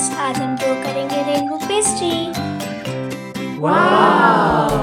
Friends, आज हम draw करेंगे rainbow pastry. Wow!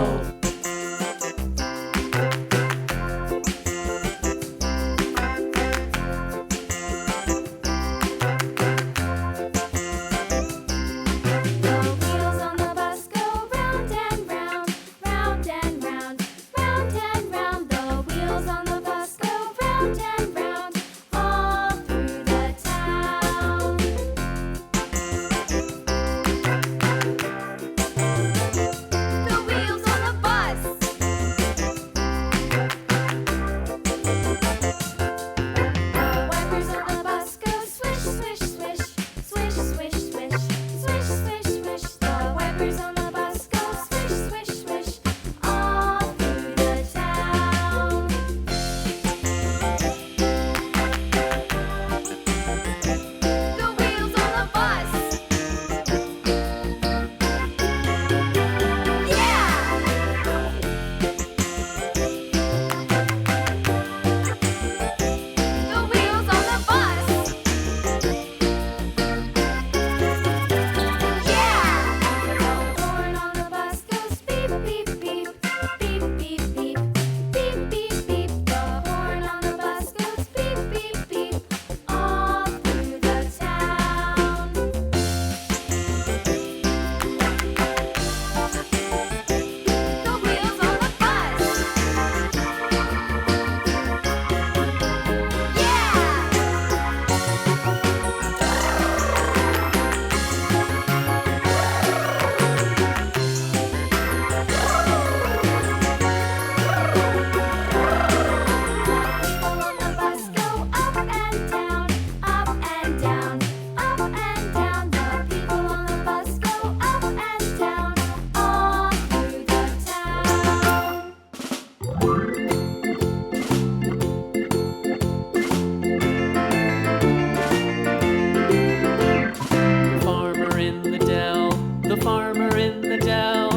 The farmer in the dell.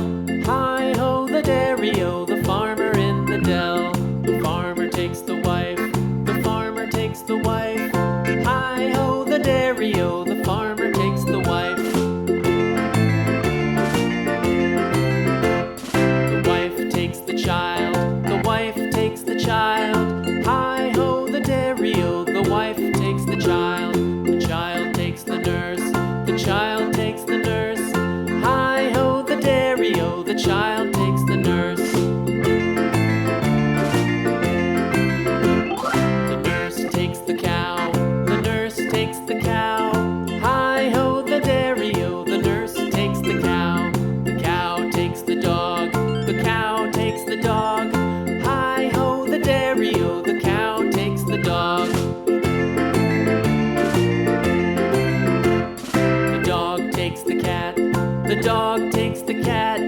Hi-ho, the dairy-o, the farmer in the dell. The farmer takes the wife, the farmer takes the wife. Hi-ho, the dairy-o, the farmer takes the wife. The wife takes the child, the wife takes the child. Hi-ho, the dairy-o, the wife takes the child. The child takes the nurse, the child takes the nurse. Hi-ho, the dairy-o, the child takes the nurse. The nurse takes the cow, the nurse takes the cow. Hi-ho, the dairy-o, the nurse takes the cow. The cow takes the dog, the cow takes the dog. Hi-ho, the dairy-o, the cow takes the dog. The dog takes the cat, the dog takes the cat.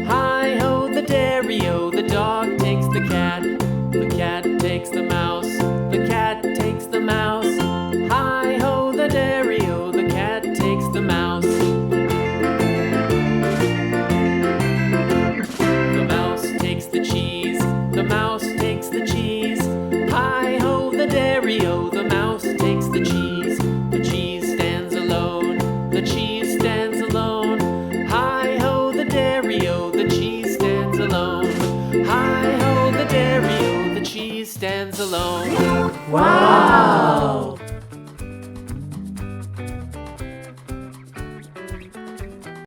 Hi-ho, the dairy-o, the dog takes the cat. The cat takes the mouse, the cat takes the mouse. Hi-ho, the dairy-o, the cat takes the mouse. The mouse takes the cheese, the mouse takes the cheese. Hi-ho, the dairy-o,